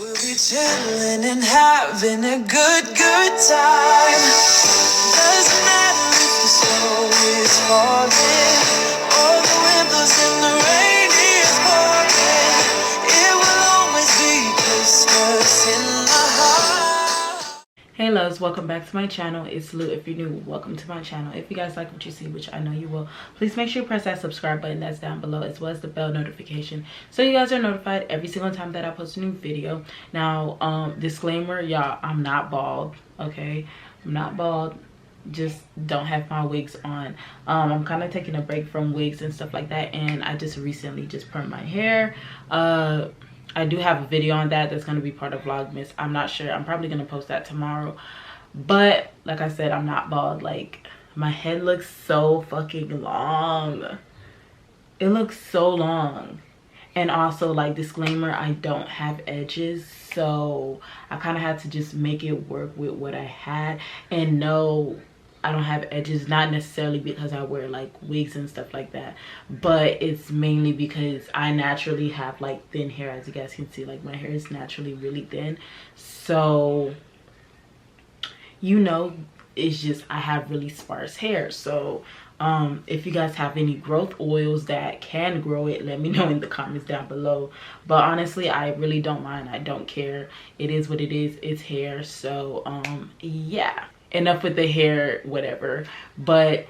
We'll be chilling and having a good time. Doesn't matter if the snow is falling or the wind blows and the rain is pouring. It will always be Christmas in my heart. Hey loves, welcome back to my channel. It's Lou. If you're new, welcome to my channel. If you guys like what you see, which I know you will, please make sure you press that subscribe button that's down below, as well as the bell notification, so you guys are notified every single time that I post a new video. Now, disclaimer, y'all, I'm not bald, okay? I'm not bald, just don't have my wigs on. I'm kind of taking a break from wigs and stuff like that, and I just recently just permed my hair. I do have a video on that that's going to be part of Vlogmas. I'm not sure. I'm probably going to post that tomorrow. But like I said, I'm not bald. Like, my head looks so fucking long. It looks so long. And also, like, disclaimer, I don't have edges. So I kind of had to just make it work with what I had. And no, I don't have edges, not necessarily because I wear like wigs and stuff like that, but it's mainly because I naturally have like thin hair. As you guys can see, like, my hair is naturally really thin, so you know, it's just I have really sparse hair. So if you guys have any growth oils that can grow it, let me know in the comments down below. But honestly, I really don't mind. I don't care. It is what it is. It's hair. So yeah, enough with the hair, whatever. But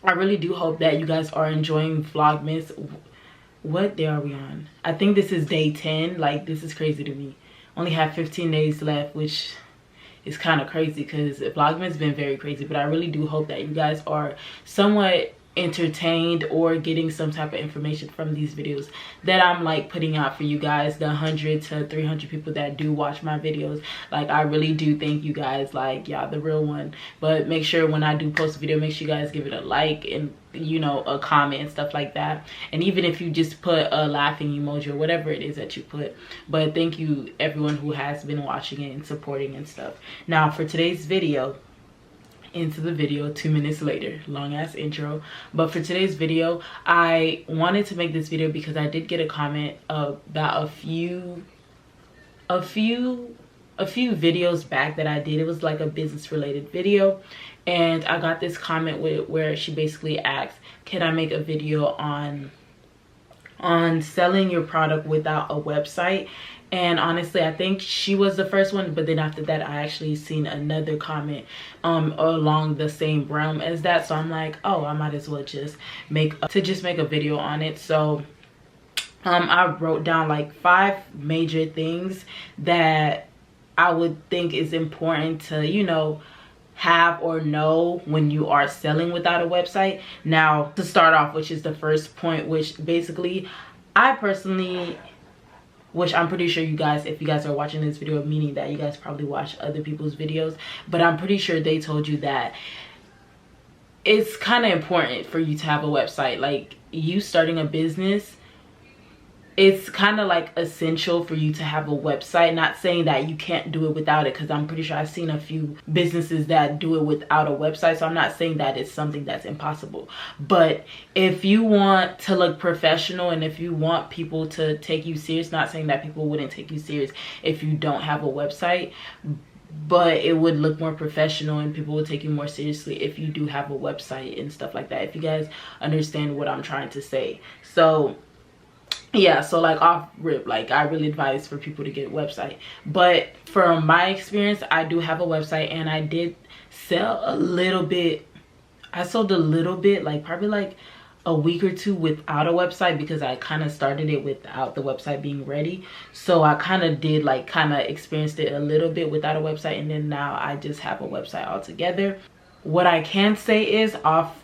I really do hope that you guys are enjoying Vlogmas. What day are we on? I think this is day 10. Like, this is crazy to me. Only have 15 days left, which is kind of crazy because Vlogmas has been very crazy. But I really do hope that you guys are somewhat entertained or getting some type of information from these videos that I'm like putting out for you guys, the 100 to 300 people that do watch my videos. Like, I really do thank you guys. Like, y'all the real one. But make sure when I do post a video, make sure you guys give it a like and, you know, a comment and stuff like that. And even if you just put a laughing emoji or whatever it is that you put. But thank you everyone who has been watching it and supporting and stuff. Now for today's video, into the video 2 minutes later, long ass intro. But for today's video, I wanted to make this video because I did get a comment about a few videos back that I did. It was like a business related video, and I got this comment where she basically asked, can I make a video on selling your product without a website? And honestly, I think she was the first one, but then after that I actually seen another comment along the same realm as that. So I'm like, oh, I might as well just make a video on it. So I wrote down like 5 major things that I would think is important to, you know, have or know when you are selling without a website. Now, to start off, which is the first point, which basically I personally, which I'm pretty sure you guys, if you guys are watching this video, meaning that you guys probably watch other people's videos, but I'm pretty sure they told you that it's kind of important for you to have a website. Like, you starting a business, it's kind of like essential for you to have a website. Not saying that you can't do it without it, because I'm pretty sure I've seen a few businesses that do it without a website. So I'm not saying that it's something that's impossible. But if you want to look professional and if you want people to take you serious, not saying that people wouldn't take you serious if you don't have a website, but it would look more professional and people would take you more seriously if you do have a website and stuff like that. If you guys understand what I'm trying to say. So yeah, so like off rip, like, I really advise for people to get a website. But from my experience, I do have a website, and I did sell a little bit. I sold a little bit, like probably like a week or 2 without a website, because I kind of started it without the website being ready. So I kind of did like experienced it a little bit without a website, and then now I just have a website altogether. What I can say is off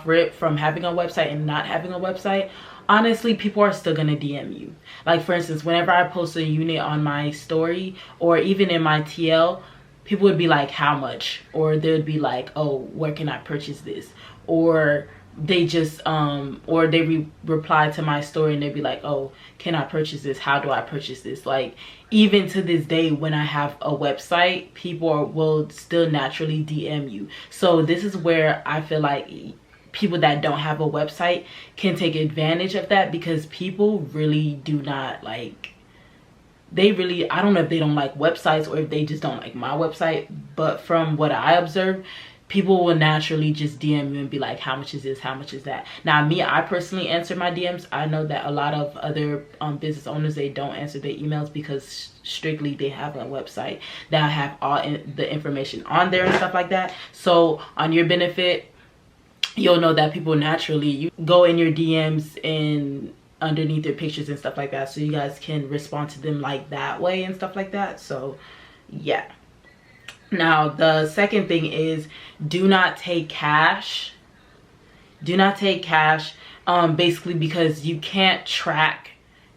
rip, from having a website and not having a website, honestly, people are still gonna DM you. Like, for instance, whenever I post a unit on my story or even in my TL, people would be like, how much? Or they would be like, oh, where can I purchase this? Or they just or they reply to my story and they'd be like, oh, can I purchase this? How do I purchase this? Like, even to this day, when I have a website, people will still naturally DM you. So this is where I feel like people that don't have a website can take advantage of that, because people really do not like they really, I don't know if they don't like websites or if they just don't like my website, but from what I observe, people will naturally just DM you and be like, how much is this, how much is that? Now me, I personally answer my DMs. I know that a lot of other business owners, they don't answer their emails because strictly they have a website that have all the information on there and stuff like that. So on your benefit, you'll know that people naturally, you go in your DMs and underneath their pictures and stuff like that, so you guys can respond to them like that way and stuff like that. So yeah. Now the second thing is, do not take cash. Do not take cash, basically because you can't track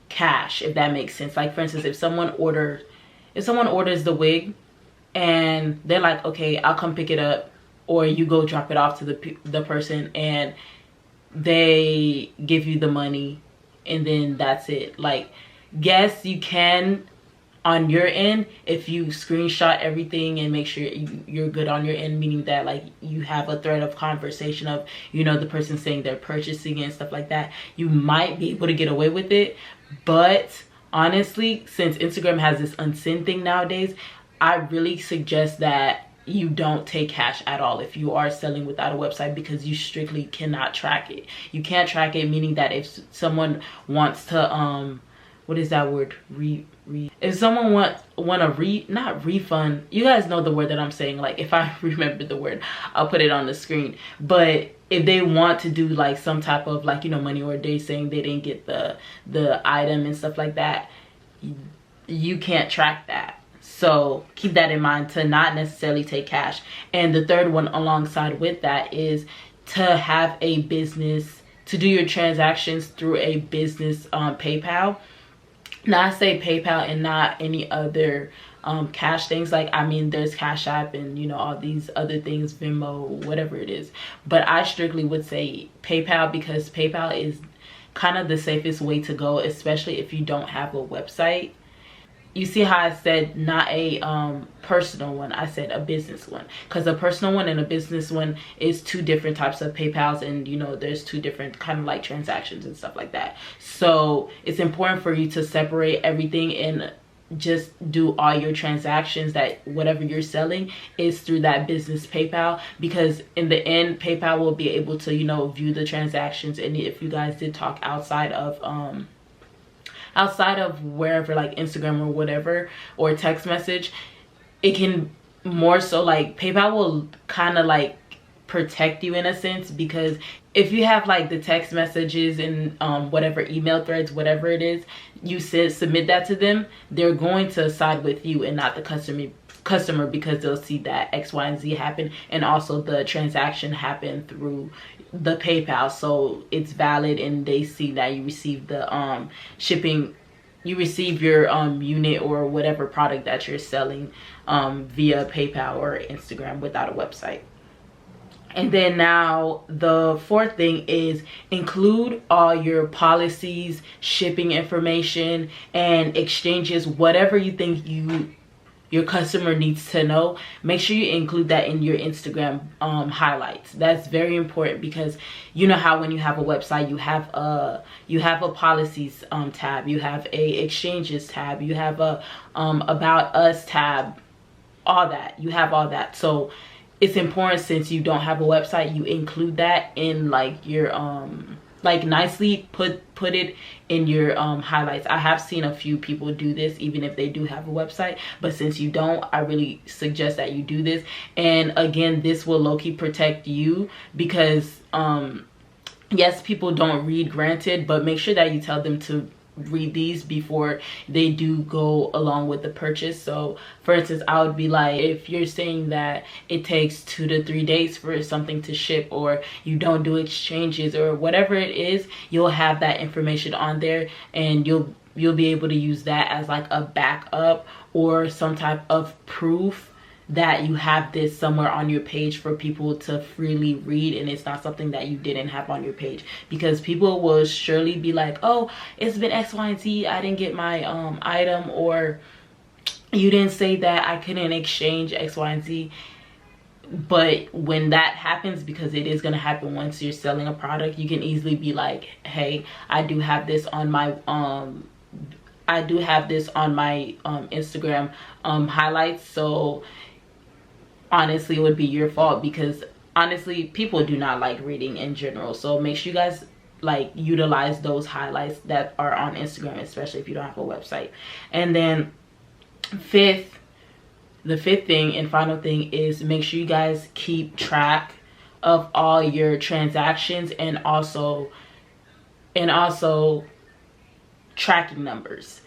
cash, if that makes sense. Like for instance, if someone orders the wig and they're like, okay, I'll come pick it up, or you go drop it off to the person and they give you the money and then that's it. Like, yes, you can on your end if you screenshot everything and make sure you're good on your end, meaning that like you have a thread of conversation of, you know, the person saying they're purchasing it and stuff like that, you might be able to get away with it. But honestly, since Instagram has this unseen thing nowadays, I really suggest that you don't take cash at all if you are selling without a website, because you strictly cannot track it. You can't track it, meaning that if someone wants to what is that word, if someone not refund, you guys know the word that I'm saying, like if I remember the word I'll put it on the screen, but if they want to do like some type of like, you know, money order saying they didn't get the item and stuff like that, you can't track that. So keep that in mind, to not necessarily take cash. And the third one alongside with that is to have a business, to do your transactions through a business PayPal. Now I say PayPal and not any other cash things. Like, I mean, there's Cash App and, you know, all these other things, Venmo, whatever it is. But I strictly would say PayPal, because PayPal is kind of the safest way to go, especially if you don't have a website. You see how I said not a personal one, I said a business one, because a personal one and a business one is two different types of PayPals, and you know, there's two different kind of like transactions and stuff like that. So it's important for you to separate everything and just do all your transactions, that whatever you're selling is through that business PayPal, because in the end PayPal will be able to, you know, view the transactions. And if you guys did talk outside of wherever, like Instagram or whatever, or text message, it can more so like PayPal will kind of like protect you in a sense, because if you have like the text messages and whatever email threads, whatever it is, you submit that to them, they're going to side with you and not the customer, because they'll see that X, Y, and Z happen, and also the transaction happen through the PayPal, so it's valid, and they see that you received the shipping, you receive your unit or whatever product that you're selling via PayPal or Instagram without a website. And then now the fourth thing is include all your policies, shipping information, and exchanges, whatever you think your customer needs to know. Make sure you include that in your Instagram highlights. That's very important, because you know how when you have a website, you have a policies tab, you have a exchanges tab, you have a about us tab, all that. You have all that. So it's important, since you don't have a website, you include that in like your like nicely put it in your highlights. I have seen a few people do this even if they do have a website, but since you don't, I really suggest that you do this. And again, this will low-key protect you, because yes, people don't read, granted, but make sure that you tell them to read these before they do go along with the purchase. So for instance, I would be like, if you're saying that it takes 2 to 3 days for something to ship, or you don't do exchanges or whatever it is, you'll have that information on there, and you'll be able to use that as like a backup or some type of proof that you have this somewhere on your page for people to freely read, and it's not something that you didn't have on your page. Because people will surely be like, oh, it's been X, Y, and Z, I didn't get my item, or you didn't say that I couldn't exchange X, Y, and Z. But when that happens, because it is going to happen once you're selling a product, you can easily be like, hey, I do have this on my I do have this on my Instagram highlights, so honestly it would be your fault, because honestly people do not like reading in general. So make sure you guys like utilize those highlights that are on Instagram, especially if you don't have a website. And then the fifth thing and final thing is make sure you guys keep track of all your transactions, and also tracking numbers.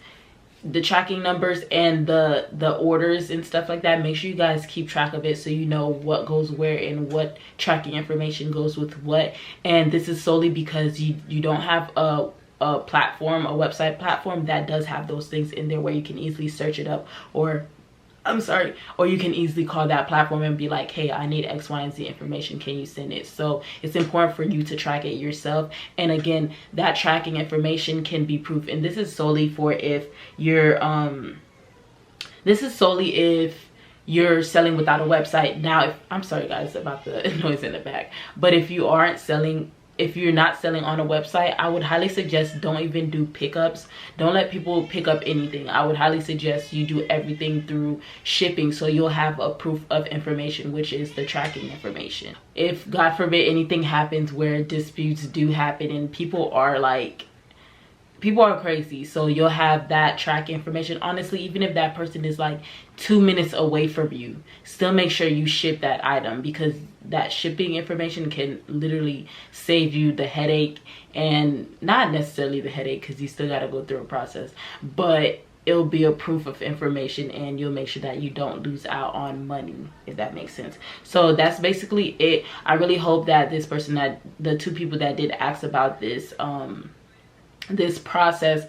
The tracking numbers and the orders and stuff like that, make sure you guys keep track of it so you know what goes where and what tracking information goes with what. And this is solely because you don't have a platform, a website platform that does have those things in there where you can easily search it up, or or you can easily call that platform and be like, hey, I need X, Y, and Z information, can you send it? So it's important for you to track it yourself. And again, that tracking information can be proof, and this is solely for if you're selling without a website. Now, I'm sorry guys about the noise in the back, but if you're not selling on a website, I would highly suggest don't even do pickups. Don't let people pick up anything. I would highly suggest you do everything through shipping, so you'll have a proof of information, which is the tracking information. If God forbid anything happens where disputes do happen, and people are crazy, so you'll have that track information. Honestly, even if that person is like 2 minutes away from you, still make sure you ship that item, because that shipping information can literally save you the headache, and not necessarily the headache because you still got to go through a process, but it'll be a proof of information, and you'll make sure that you don't lose out on money, if that makes sense. So that's basically it. I really hope that this person, that the two people that did ask about this this process,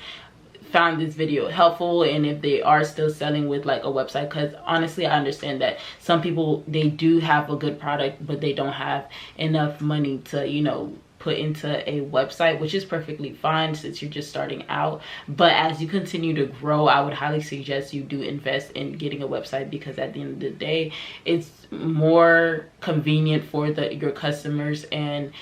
found this video helpful, and if they are still selling with like a website, because honestly I understand that some people, they do have a good product but they don't have enough money to, you know, put into a website, which is perfectly fine since you're just starting out. But as you continue to grow, I would highly suggest you do invest in getting a website, because at the end of the day it's more convenient for your customers, and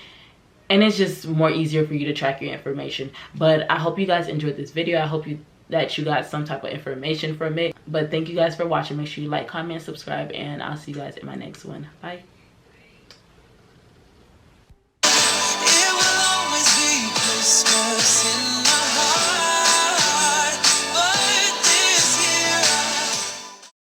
it's just more easier for you to track your information. But I hope you guys enjoyed this video. I hope that you got some type of information from it. But thank you guys for watching. Make sure you like, comment, subscribe, and I'll see you guys in my next one. Bye.